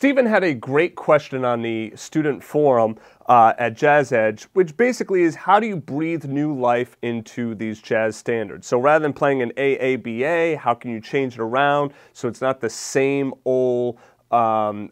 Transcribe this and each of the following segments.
Stephen had a great question on the student forum at JAZZEDGE, which basically is how do you breathe new life into these jazz standards? So rather than playing an AABA, how can you change it around so it's not the same old form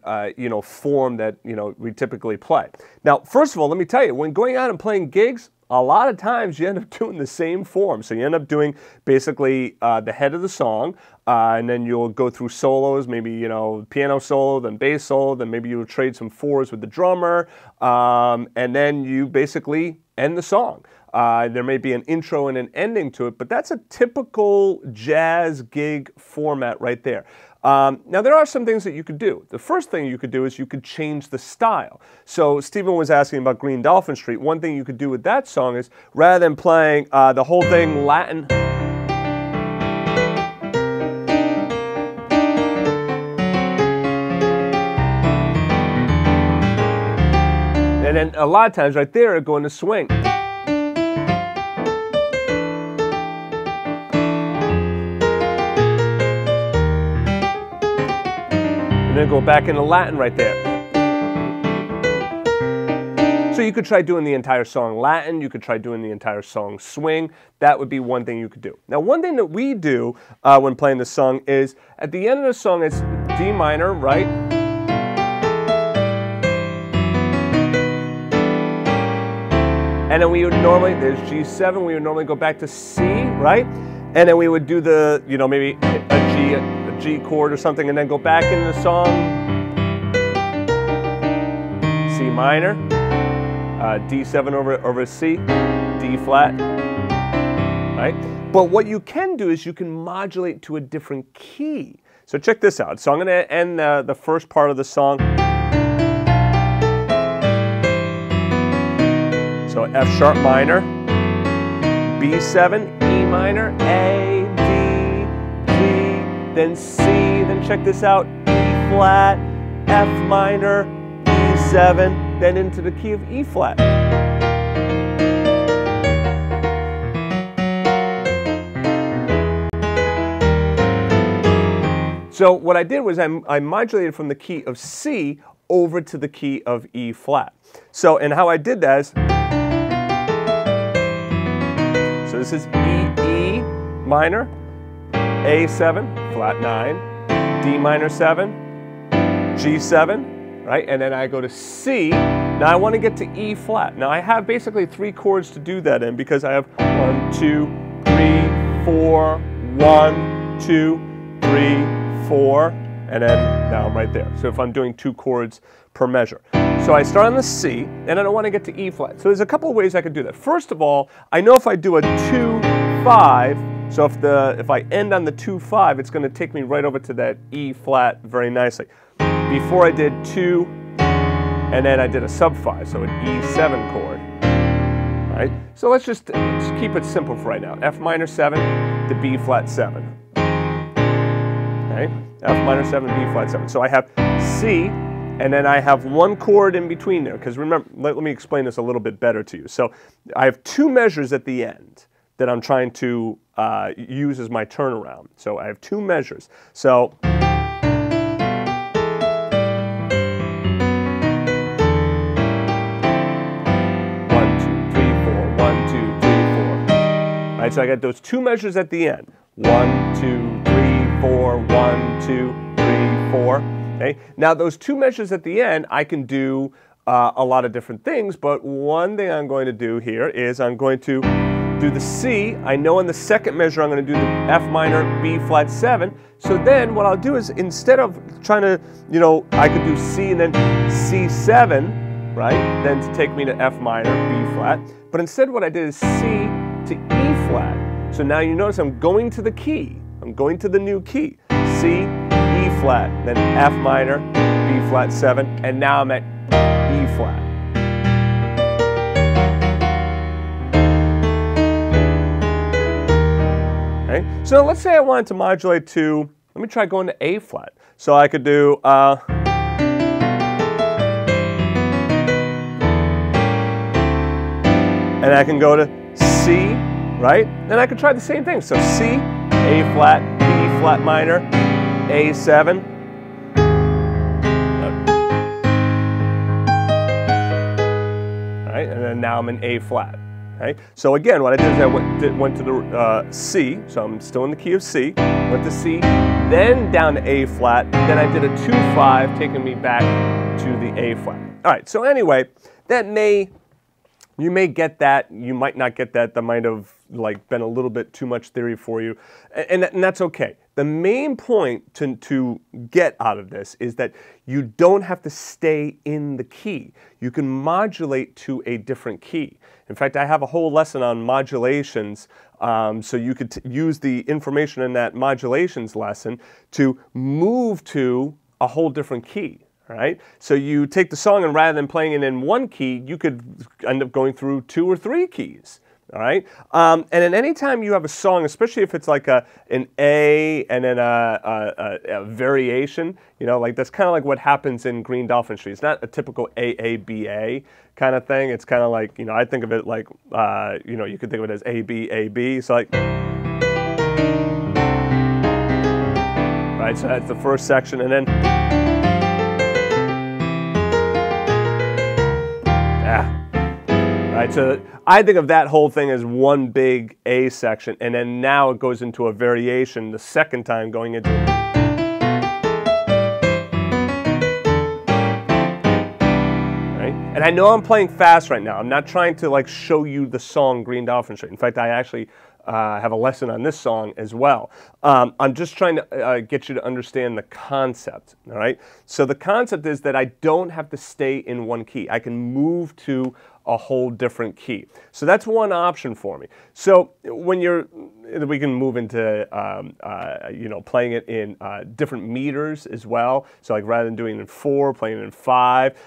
that we typically play? Now, first of all, let me tell you, when going out and playing gigs, a lot of times you end up doing the same form. So you end up doing basically the head of the song, and then you'll go through solos, maybe piano solo, then bass solo, then maybe you'll trade some fours with the drummer, and then you basically end the song. There may be an intro and an ending to it, but that's a typical jazz gig format right there. Now, there are some things that you could do. The first thing you could do is you could change the style. So Stephen was asking about Green Dolphin Street. One thing you could do with that song is rather than playing the whole thing Latin, and then a lot of times right there it'd go into swing. And then go back into Latin right there. So you could try doing the entire song Latin, you could try doing the entire song swing. That would be one thing you could do. Now, one thing that we do when playing this song is at the end of the song it's D minor, right? And then we would normally, there's G7, we would normally go back to C, right? And then we would do the, maybe a G chord or something, and then go back into the song, C minor, D7 over C, D flat, right? But what you can do is you can modulate to a different key. So check this out. So I'm going to end the first part of the song. So F sharp minor, B7, E minor, A, D, G, then C, then check this out, E flat, F minor, E7, then into the key of E flat. So what I did was I modulated from the key of C over to the key of E flat. So, and how I did that is, so this is E minor, A7, flat 9, D minor 7, G7, right? And then I go to C. Now I want to get to E flat. Now I have basically 3 chords to do that in because I have 1, 2, 3, 4, 1, 2, 3, 4, and then now I'm right there. So if I'm doing 2 chords per measure. So I start on the C, and then I want to get to E flat. So there's a couple of ways I could do that. First of all, I know if I do a 2-5, so if I end on the 2-5, it's going to take me right over to that E flat very nicely. Before I did 2, and then I did a sub 5, so an E7 chord. Right? So let's keep it simple for right now. F minor 7 to B flat 7. Okay? F minor 7, B flat 7. So I have C, and then I have 1 chord in between there, because remember, let me explain this a little bit better to you. So I have 2 measures at the end that I'm trying to use as my turnaround. So I have 2 measures. So right, so I got those 2 measures at the end. 1, 2, 3, 4, 1, 2, 3, 4. Okay? Now those 2 measures at the end, I can do a lot of different things, but one thing I'm going to do here is I'm going to do the C. I know in the second measure I'm going to do the F minor, B flat 7. So then what I'll do is instead of trying to, I could do C and then C7, right? Then to take me to F minor, B flat. But instead what I did is C to E flat. So now you notice I'm going to the key. I'm going to the new key. C, E flat, then F minor, B flat 7, and now I'm at E flat. Okay? So let's say I wanted to modulate to, let me try going to A flat. So I could do, and I can go to C, right? And I could try the same thing. So C, A flat, B flat minor, A7, and now I'm in A flat. Okay? So again, what I did is I went to the C, so I'm still in the key of C, went to C, then down to A flat, then I did a 2-5, taking me back to the A flat. All right, so anyway, you may get that, you might not get that, that might have like been a little bit too much theory for you, and that's okay. The main point to get out of this is that you don't have to stay in the key. You can modulate to a different key. In fact, I have a whole lesson on modulations, so you could use the information in that modulations lesson to move to a whole different key. Right? So you take the song and rather than playing it in one key, you could end up going through 2 or 3 keys. All right? And then anytime you have a song, especially if it's like an A and then a variation, you know, like that's kind of like what happens in Green Dolphin Street. It's not a typical AABA kind of thing. It's kind of like, you know, I think of it like, you know, you could think of it as ABAB. So like, right? So that's the first section, and then, right, so I think of that whole thing as one big A section, and then now it goes into a variation the second time going into right? And I know I'm playing fast right now. I'm not trying to like show you the song Green Dolphin Street. In fact, I actually have a lesson on this song as well. I'm just trying to get you to understand the concept, all right? So the concept is that I don't have to stay in one key. I can move to a whole different key. So that's one option for me. So when we can move into, you know, playing it in different meters as well. So like rather than doing it in 4, playing it in 5.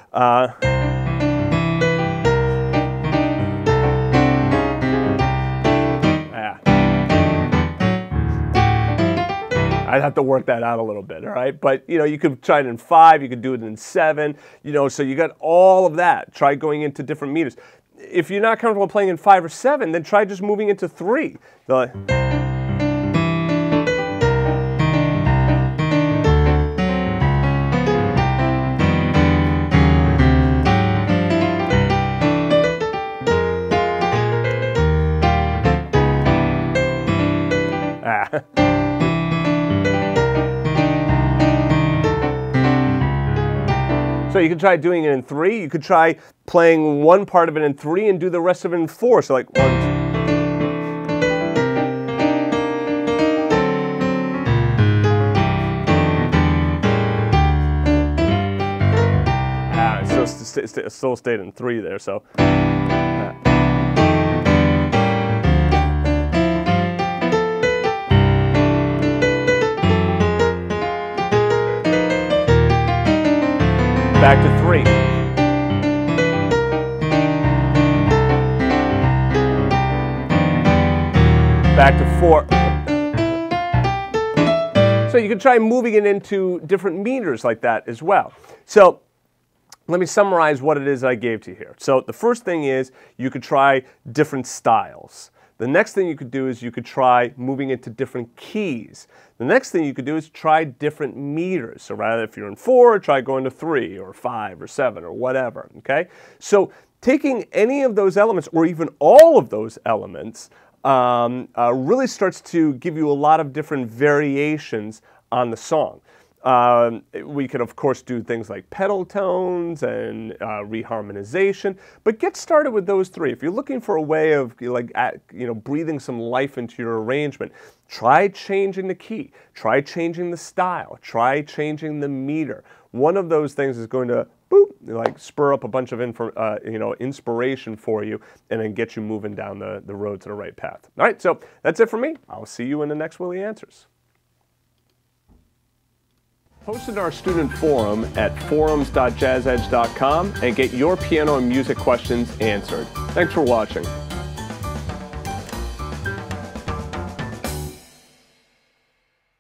I'd have to work that out a little bit, all right? But, you know, you could try it in 5, you could do it in 7, you know, so you got all of that. Try going into different meters. If you're not comfortable playing in 5 or 7, then try just moving into 3. So you could try doing it in 3. You could try playing one part of it in 3 and do the rest of it in 4. So like 1, 2. It still stayed in 3 there. So. Back to 3. Back to 4. So you can try moving it into different meters like that as well. So let me summarize what it is I gave to you here. So the first thing is you could try different styles. The next thing you could do is you could try moving into different keys. The next thing you could do is try different meters. So rather if you're in 4, try going to 3 or 5 or 7 or whatever, okay? So taking any of those elements or even all of those elements really starts to give you a lot of different variations on the song. We could, of course, do things like pedal tones and reharmonization, but get started with those 3. If you're looking for a way of breathing some life into your arrangement, try changing the key, try changing the style, try changing the meter. One of those things is going to like spur up a bunch of inspiration for you and then get you moving down the road to the right path. All right, so that's it for me. I'll see you in the next Willie Answers. Post in our student forum at forums.jazzedge.com and get your piano and music questions answered. Thanks for watching.